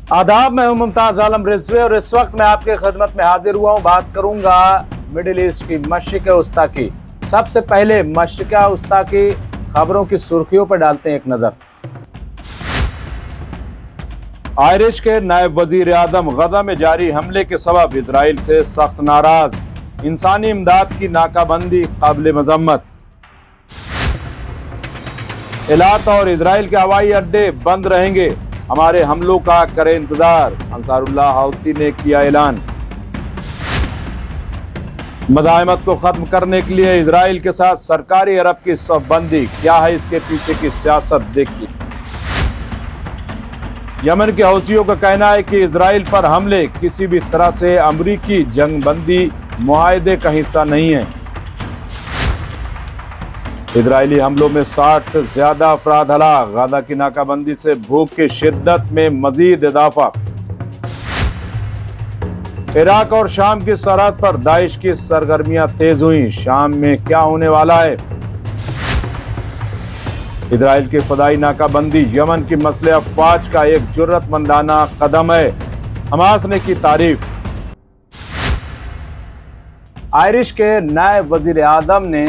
आदाब, मैं हूं मुमताज आलम रिजवी और इस वक्त मैं आपके खिदमत में हाजिर हुआ हूं। बात करूंगा मिडिल ईस्ट की मशरिक़ वस्ता की। सबसे पहले मशरिक़ वस्ता की खबरों की सुर्खियों पर डालते हैं एक नजर। आयरिश के नायब वजीर आजम गजा में जारी हमले के सबब इजराइल से सख्त नाराज, इंसानी इमदाद की नाकाबंदी काबिल मजम्मत। इलात और इजराइल के हवाई अड्डे बंद रहेंगे, हमारे हमलों का करे इंतजार, अंसारुल्लाह हौती ने किया ऐलान। मज़ाहमत को खत्म करने के लिए इजराइल के साथ सरकारी अरब की सफबंदी, क्या है इसके पीछे की सियासत देखिए। यमन के हौसियों का कहना है कि इजराइल पर हमले किसी भी तरह से अमरीकी जंगबंदी मुआहदे का हिस्सा नहीं है। इजरायली हमलों में 60 से ज्यादा अफराद हलाक, गाजा की नाकाबंदी से भूख की शिद्दत में मजीद इजाफा। इराक और शाम की सरहद पर दाइश की सरगर्मियां तेज हुई, शाम में क्या होने वाला है। इजराइल की फदाई नाकाबंदी यमन की मसले अफवाज का एक जुर्रतमंदाना कदम है, हमास ने की तारीफ। आयरिश के नायब वजीर आजम ने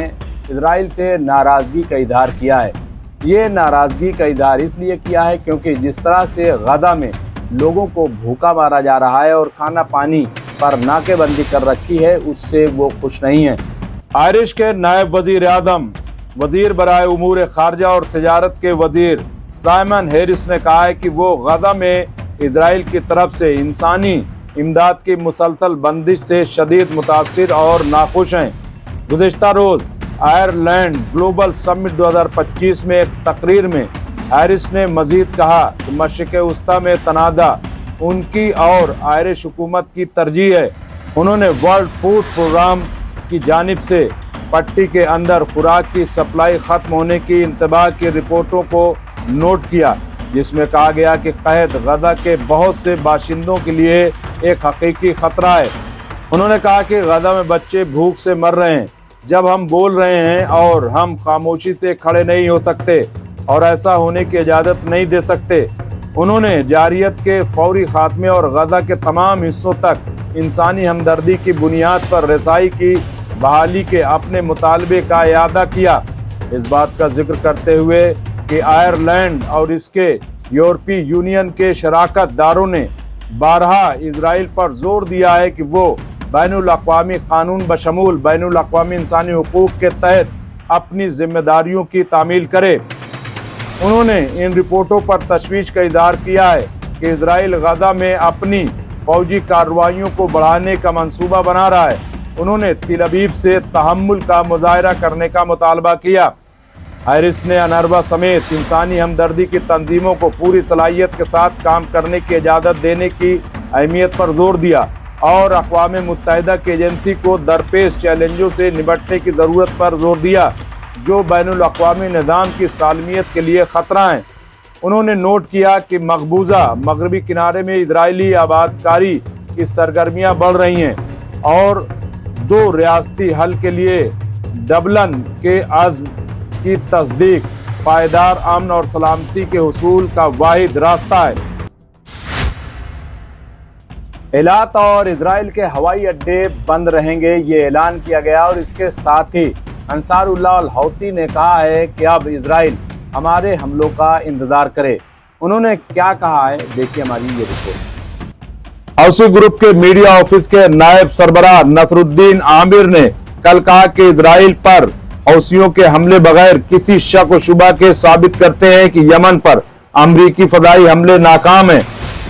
इजराइल से नाराजगी का इजहार किया है। ये नाराजगी का इजहार इसलिए किया है क्योंकि जिस तरह से गजा में लोगों को भूखा मारा जा रहा है और खाना पानी पर नाकेबंदी कर रखी है, उससे वो खुश नहीं है। आयरिश के नायब वजीर आजम, वजीर बराए उमूर खारजा और तिजारत के वजीर साइमन हैरिस ने कहा है कि वो गजा में इजराइल की तरफ से इंसानी इमदाद की मुसलसल बंदिश से शदीद मुतासिर और नाखुश हैं। गुज़िश्ता रोज आयरलैंड ग्लोबल समिट 2025 में एक तकरीर में हैरिस ने मजीद कहा कि मशरिक़ वस्ता में तनाज़ा उनकी और आयरिश हुकूमत की तरजीह है। उन्होंने वर्ल्ड फूड प्रोग्राम की जानिब से पट्टी के अंदर खुराक की सप्लाई खत्म होने की इंतबाह की रिपोर्टों को नोट किया, जिसमें कहा गया कि कहत गजा के बहुत से बाशिंदों के लिए एक हकीकी खतरा है। उन्होंने कहा कि गजा में बच्चे भूख से मर रहे हैं, जब हम बोल रहे हैं और हम खामोशी से खड़े नहीं हो सकते और ऐसा होने की इजाज़त नहीं दे सकते। उन्होंने जारियत के फौरी खात्मे और गजा के तमाम हिस्सों तक इंसानी हमदर्दी की बुनियाद पर रसाई की बहाली के अपने मुतालबे का इयादा किया। इस बात का जिक्र करते हुए कि आयरलैंड और इसके यूरोपीय यूनियन के शराकत दारों ने बारहा इजराइल पर जोर दिया है कि वो बैनुल अक़वामी कानून बशमूल बैनुल अक़वामी इंसानी हुकूक के तहत अपनी जिम्मेदारियों की तामील करे। उन्होंने इन रिपोर्टों पर तशवीश का इज़हार किया है कि इजराइल गजा में अपनी फौजी कार्रवाइयों को बढ़ाने का मंसूबा बना रहा है। उन्होंने तिल अबीब से तहम्मुल का मुज़ाहरा करने का मुतालबा किया। हैरिस ने अनरवा समेत इंसानी हमदर्दी की तंजीमों को पूरी सलाहियत के साथ काम करने की इजाज़त देने की अहमियत पर जोर दिया और अक़वाम मुत्तहिदा की एजेंसी को दरपेश चैलेंजों से निपटने की ज़रूरत पर जोर दिया, जो बैनुल अक़वामी निज़ाम की सालमियत के लिए ख़तरा हैं। उन्होंने नोट किया कि मकबूजा मगरबी किनारे में इजरायली आबादकारी की सरगर्मियाँ बढ़ रही हैं और दो रियासती हल के लिए डबलिन के अज़्म की तस्दीक पायदार अमन और सलामती के हुसूल का वाहिद रास्ता है। इलात और इजराइल के हवाई अड्डे बंद रहेंगे, ये ऐलान किया गया और इसके साथ ही अंसारुल्लाह हौती ने कहा है कि अब इजराइल हमारे हमलों का इंतजार करे। उन्होंने क्या कहा है, देखिए हमारी ये रिपोर्ट। हौसी ग्रुप के मीडिया ऑफिस के नायब सरबराह नसरुद्दीन आमिर ने कल कहा कि इजराइल पर हौसियों के हमले बगैर किसी शक व शुबा के साबित करते हैं कि यमन पर अमरीकी फदाई हमले नाकाम हैं।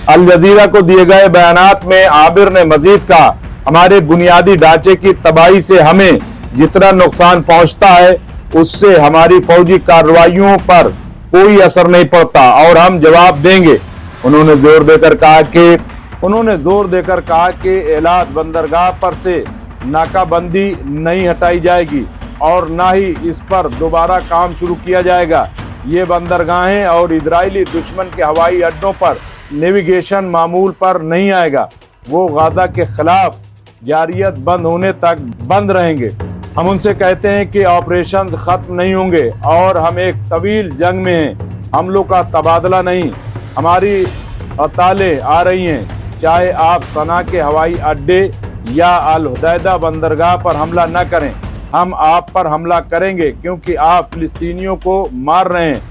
अल जजीरा को दिए गए बयानात में आमिर ने मजीद कहा, हमारे बुनियादी ढांचे की तबाही से हमें जितना नुकसान पहुंचता है उससे हमारी फौजी कार्रवाइयों पर कोई असर नहीं पड़ता और हम जवाब देंगे। उन्होंने जोर देकर कहा कि एलात बंदरगाह पर से नाकाबंदी नहीं हटाई जाएगी और ना ही इस पर दोबारा काम शुरू किया जाएगा। ये बंदरगाहें और इजरायली दुश्मन के हवाई अड्डों पर नेविगेशन मामूल पर नहीं आएगा। वो गाजा के खिलाफ जारियत बंद होने तक बंद रहेंगे। हम उनसे कहते हैं कि ऑपरेशन खत्म नहीं होंगे और हम एक तवील जंग में हैं। हमलों का तबादला नहीं, हमारी हड़तालें आ रही हैं, चाहे आप सना के हवाई अड्डे या अल हुदैदा बंदरगाह पर हमला न करें, हम आप पर हमला करेंगे क्योंकि आप फिलिस्तीनियों को मार रहे हैं।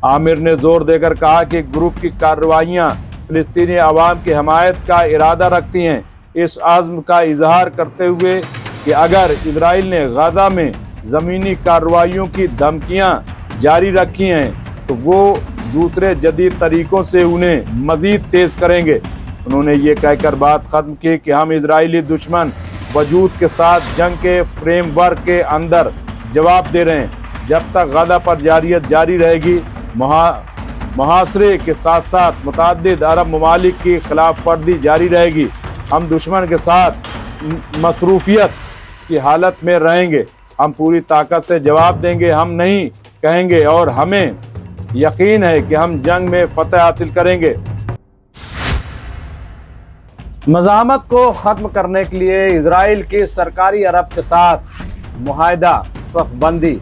आमिर ने जोर देकर कहा कि ग्रुप की कार्रवाइयां फिलिस्तीनी अवाम की हमायत का इरादा रखती हैं, इस आज़्म का इजहार करते हुए कि अगर इजराइल ने गजा में ज़मीनी कार्रवाइयों की धमकियां जारी रखी हैं तो वो दूसरे जदीद तरीकों से उन्हें मज़ीद तेज़ करेंगे। उन्होंने ये कहकर बात ख़त्म की कि हम इजरायली दुश्मन वजूद के साथ जंग के फ्रेमवर्क के अंदर जवाब दे रहे हैं। जब तक गजा पर जारियत जारी रहेगी, मुहासरे के साथ साथ मुतअद्दिद अरब ममालिक की खिलाफ वर्जी जारी रहेगी। हम दुश्मन के साथ मसरूफियत की हालत में रहेंगे। हम पूरी ताकत से जवाब देंगे, हम नहीं कहेंगे, और हमें यकीन है कि हम जंग में फतह हासिल करेंगे। मज़ाहमत को ख़त्म करने के लिए इजराइल की सरकारी अरब के साथ मुआहदा, सफ़बंदी,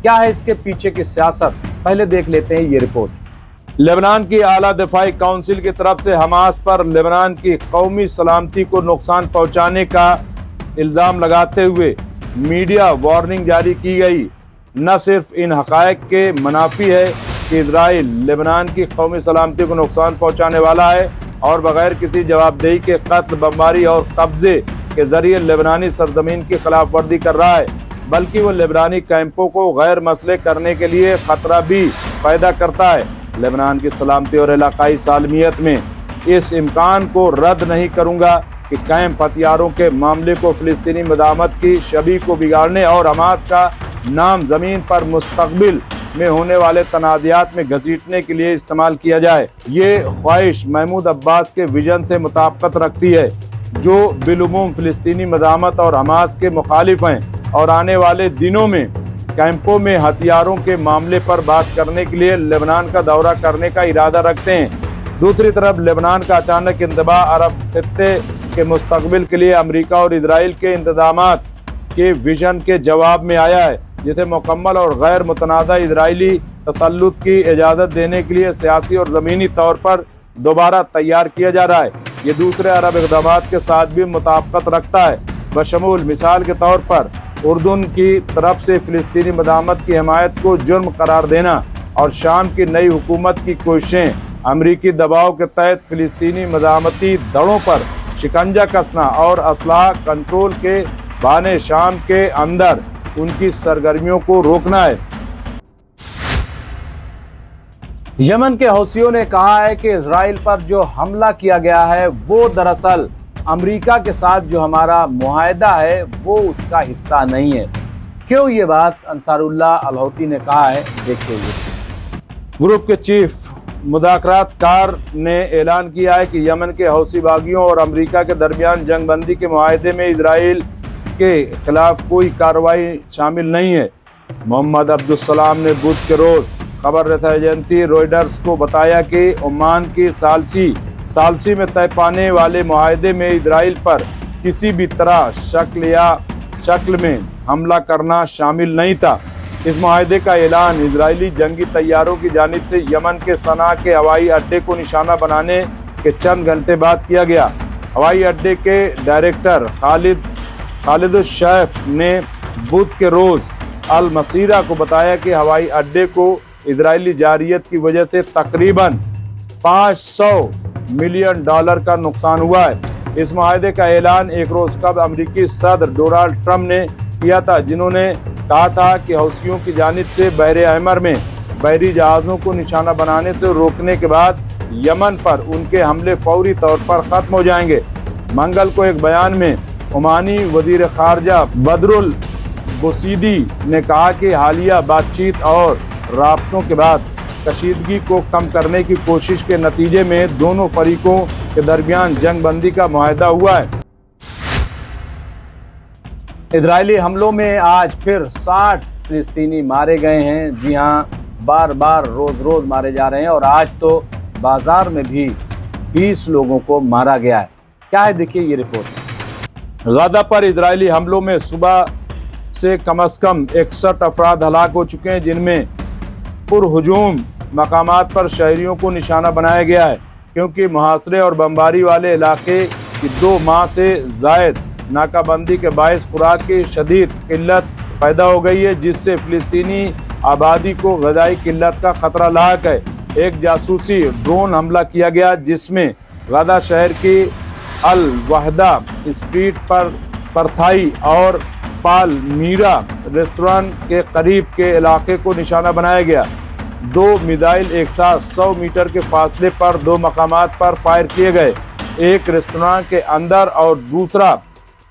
क्या है इसके पीछे की सियासत, पहले देख लेते हैं ये रिपोर्ट। लेबनान की आला दिफाई काउंसिल की तरफ से हमास पर लेबनान की कौमी सलामती को नुकसान पहुंचाने का इल्ज़ाम लगाते हुए मीडिया वार्निंग जारी की गई। न सिर्फ इन हक़ाइक़ के मुनाफी है कि इजराइल लेबनान की कौमी सलामती को नुकसान पहुंचाने वाला है और बगैर किसी जवाबदेही के कत्ल, बमबारी और कब्जे के जरिए लेबनानी सरजमीन की खिलाफ वर्जी कर रहा है, बल्कि वो लेबनानी कैंपों को गैर मसले करने के लिए खतरा भी पैदा करता है। लेबनान की सलामती और इलाकाई सालमियत में इस इम्कान को रद्द नहीं करूँगा कि कैंप हथियारों के मामले को फ़िलिस्तीनी मज़ाहमत की शबीह को बिगाड़ने और हमास का नाम ज़मीन पर मुस्तक़बिल में होने वाले तनाज़ात में घसीटने के लिए इस्तेमाल किया जाए। ये ख्वाहिश महमूद अब्बास के विजन से मुताबिकत रखती है, जो बिलुमूम फ़िलिस्तीनी मज़ाहमत और हमास के मुखालिफ हैं और आने वाले दिनों में कैंपों में हथियारों के मामले पर बात करने के लिए लेबनान का दौरा करने का इरादा रखते हैं। दूसरी तरफ लेबनान का अचानक इंतबा अरब खित्ते के मुस्तक़बिल के लिए अमेरिका और इजराइल के इंतज़ामात के विजन के जवाब में आया है, जिसे मुकम्मल और गैर मुतनाज़ा इजरायली तसल्लुत की इजाज़त देने के लिए सियासी और ज़मीनी तौर पर दोबारा तैयार किया जा रहा है। ये दूसरे अरब इक़दामात के साथ भी मुताबिकत रखता है, बशमूल मिसाल के तौर पर उर्दून की तरफ से फ़िलिस्तीनी मज़ाहमत की हिमायत को जुर्म करार देना और शाम की नई हुकूमत की कोशिशें अमरीकी दबाव के तहत फ़िलिस्तीनी मज़ाहमती धड़ों पर शिकंजा कसना और असलाह कंट्रोल के बहाने शाम के अंदर उनकी सरगर्मियों को रोकना है। यमन के हौसियों ने कहा है कि इजराइल पर जो हमला किया गया है वो दरअसल अमेरिका के साथ जो हमारा मुआहदा है वो उसका हिस्सा नहीं है। क्यों ये बात अंसारुल्लाह अल-हौती ने कहा है, देखिए। ग्रुप के चीफ मुज़ाकरातकार ने ऐलान किया है कि यमन के हौसी बागियों और अमेरिका के दरमियान जंग बंदी के मुआहदे में इजराइल के खिलाफ कोई कार्रवाई शामिल नहीं है। मोहम्मद अब्दुस्सलाम ने बुध के रोज खबर रसा एजेंसी रॉयटर्स को बताया कि ओमान की सालसी में तय पाने वाले मुआहदे में इजराइल पर किसी भी तरह शक्ल में हमला करना शामिल नहीं था। इस मुआहदे का ऐलान इजरायली जंगी तैयारों की जानिब से यमन के सना के हवाई अड्डे को निशाना बनाने के चंद घंटे बाद किया गया। हवाई अड्डे के डायरेक्टर खालिद शैफ ने बुध के रोज अल मसीरा को बताया कि हवाई अड्डे को इजरायली जारियत की वजह से तकरीबन $500 मिलियन का नुकसान हुआ है। इस मुआहदे का ऐलान एक रोज कब अमेरिकी सदर डोनाल्ड ट्रंप ने किया था, जिन्होंने कहा था कि हौसियों की जानिब से बहरे अहमर में बहरी जहाज़ों को निशाना बनाने से रोकने के बाद यमन पर उनके हमले फौरी तौर पर ख़त्म हो जाएंगे। मंगल को एक बयान में ओमानी वज़ीर ख़ारजा बदरुल बुसीदी ने कहा कि हालिया बातचीत और राब्तों के बाद कशीदगी को कम करने की कोशिश के नतीजे में दोनों फरीकों के दरमियान जंग बंदी का मुआहदा हुआ है। इजरायली हमलों में आज फिर 60 फिलिस्तीनी मारे गए हैं। जी हाँ, बार बार रोज मारे जा रहे हैं और आज तो बाजार में भी 20 लोगों को मारा गया है। क्या है, देखिए ये रिपोर्ट। गजा पर इजरायली हमलों में सुबह से कम 61 अफराद हलाक हो चुके हैं, जिनमें पुरहुजूम मकामात पर शहरियों को निशाना बनाया गया है। क्योंकि मुहासरे और बमबारी वाले इलाके की 2 माह से जायद नाकाबंदी के बायस खुराक की शदीद किल्लत पैदा हो गई है, जिससे फ़िलिस्तीनी आबादी को ग़िज़ाई किल्लत का ख़तरा लाक है। एक जासूसी ड्रोन हमला किया गया जिसमें गदा शहर की अल वहदा स्ट्रीट पर परथाई और पालमीरा रेस्टोरेंट के करीब के इलाके को निशाना बनाया गया। 2 मिसाइल एक साथ 100 मीटर के फासले पर 2 मकामात पर फायर किए गए, एक रेस्टोरेंट के अंदर और दूसरा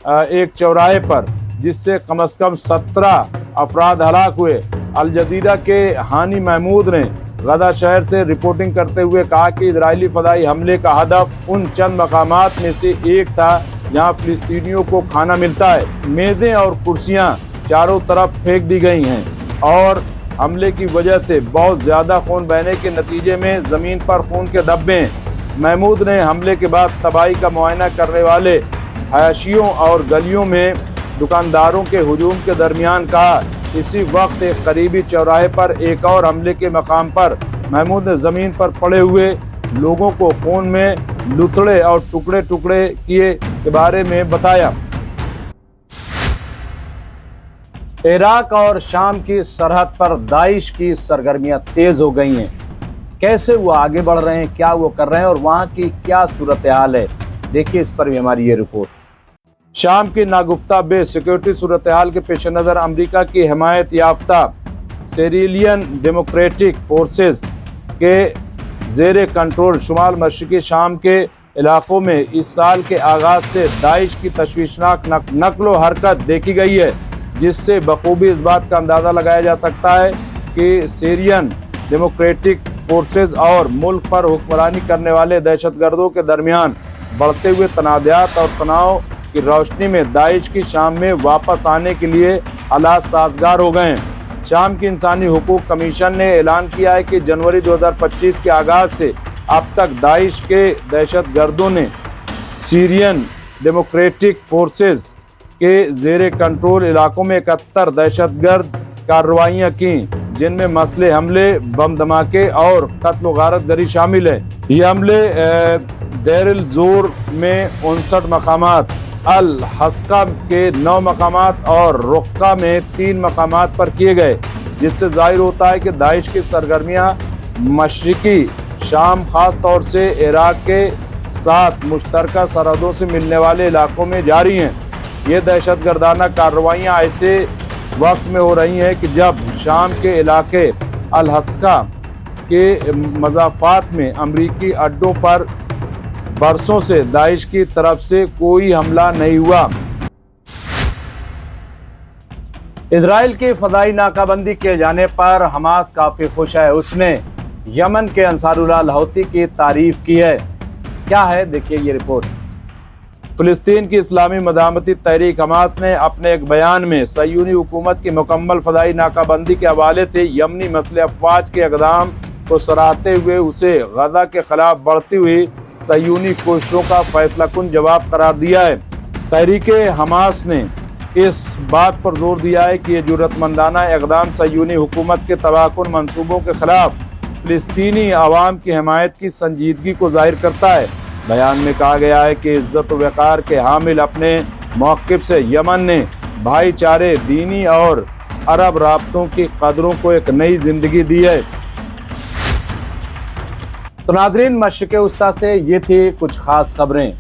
एक चौराहे पर, जिससे कम से कम 17 अफराद हलाक हुए। अल जज़ीरा के हानी महमूद ने गदा शहर से रिपोर्टिंग करते हुए कहा कि इजरायली फ़दाई हमले का हदफ उन चंद मकामात में से एक था जहां फ़िलिस्तीनियों को खाना मिलता है। मेज़ें और कुर्सियां चारों तरफ फेंक दी गई हैं और हमले की वजह से बहुत ज़्यादा खून बहने के नतीजे में ज़मीन पर खून के धब्बे हैं। महमूद ने हमले के बाद तबाही का मुआयना करने वाले हयाशियों और गलियों में दुकानदारों के हुजूम के दरमियान कहा। इसी वक्त एक करीबी चौराहे पर एक और हमले के मकाम पर महमूद ने ज़मीन पर पड़े हुए लोगों को खून में लुथड़े और टुकड़े टुकड़े किए के बारे में बताया। इराक और शाम की सरहद पर दाइश की सरगर्मियां तेज हो गई हैं। कैसे वो आगे बढ़ रहे हैं, क्या वो कर रहे हैं और वहां की क्या सूरत हाल है, देखिए इस पर भी हमारी ये रिपोर्ट। शाम की नागुफ्ता बे सिक्योरिटी सूरत हाल के पेश नज़र अमरीका की हिमायत याफ्ता सिरिलियन डेमोक्रेटिक फोर्सेस के ज़ेर कंट्रोल शुमाल मशरक़ी शाम के इलाकों में इस साल के आगाज़ से दाइश की तशवीशनाक नकलो हरकत देखी गई है, जिससे बखूबी इस बात का अंदाज़ा लगाया जा सकता है कि सीरियन डेमोक्रेटिक फोर्सेस और मुल्क पर हुक्मरानी करने वाले दहशतगर्दों के दरमियान बढ़ते हुए तनाज़ात और तनाव की रोशनी में दाइश की शाम में वापस आने के लिए हालात साजगार हो गए हैं। शाम की इंसानी हुकूक कमीशन ने ऐलान किया है कि जनवरी 2025 के आगाज़ से अब तक दाइश के दहशतगर्दों ने सीरियन डेमोक्रेटिक फोर्सेस के ज़ेर कंट्रोल इलाकों में 71 दहशतगर्द कार्रवाइयाँ की, जिनमें मसले हमले, बम धमाके और कत्ल गारत गरी शामिल है। ये हमले देर अल ज़ोर में 59 मकामात, अल हस्का के 9 मकामात और रुक्का में 3 मकामात पर किए गए, जिससे जाहिर होता है कि दाइश की सरगर्मियाँ मशरिकी शाम खास तौर से इराक के साथ मुश्तरका सरहदों से मिलने वाले इलाकों में जारी हैं। ये दहशतगर्दाना कार्रवाइयाँ ऐसे वक्त में हो रही हैं कि जब शाम के इलाके अल हस्का के मज़ाफ़ात में अमरीकी अड्डों पर बरसों से दाइश की तरफ से कोई हमला नहीं हुआ। इजराइल की फ़दाई नाकाबंदी किए जाने पर हमास काफ़ी खुश है। उसने यमन के अंसारुल्लाह हौती की तारीफ की है। क्या है, देखिए ये रिपोर्ट। फ़िलिस्तीन की इस्लामी मज़ाहमती तहरीक हमास ने अपने एक बयान में सयूनी हुकूमत की मुकम्मल फ़दाई नाकाबंदी के हवाले से यमनी मसले अफवाज के इक़दाम को सराहते हुए उसे गज़ा के ख़िलाफ़ बढ़ती हुई सयूनी कोशिशों का फैसलाकुन जवाब करार दिया है। तहरीक हमास ने इस बात पर जोर दिया है कि ये जुर्रतमंदाना इक़दाम सयूनी हुकूमत के तबाहकुन मंसूबों के ख़िलाफ़ फ़िलिस्तीनी आवाम की हिमायत की संजीदगी को ज़ाहिर करता है। बयान में कहा गया है कि इज़्ज़त व वक़ार के हामिल अपने मौक़िफ़ से यमन ने भाईचारे, दीनी और अरब राब्तों की कदरों को एक नई ज़िंदगी दी है। तो नाज़रीन, मशरिक़ वस्ता से ये थी कुछ ख़ास खबरें।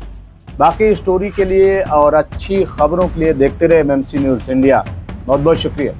बाकी स्टोरी के लिए और अच्छी खबरों के लिए देखते रहे MMC न्यूज़ इंडिया। बहुत बहुत शुक्रिया।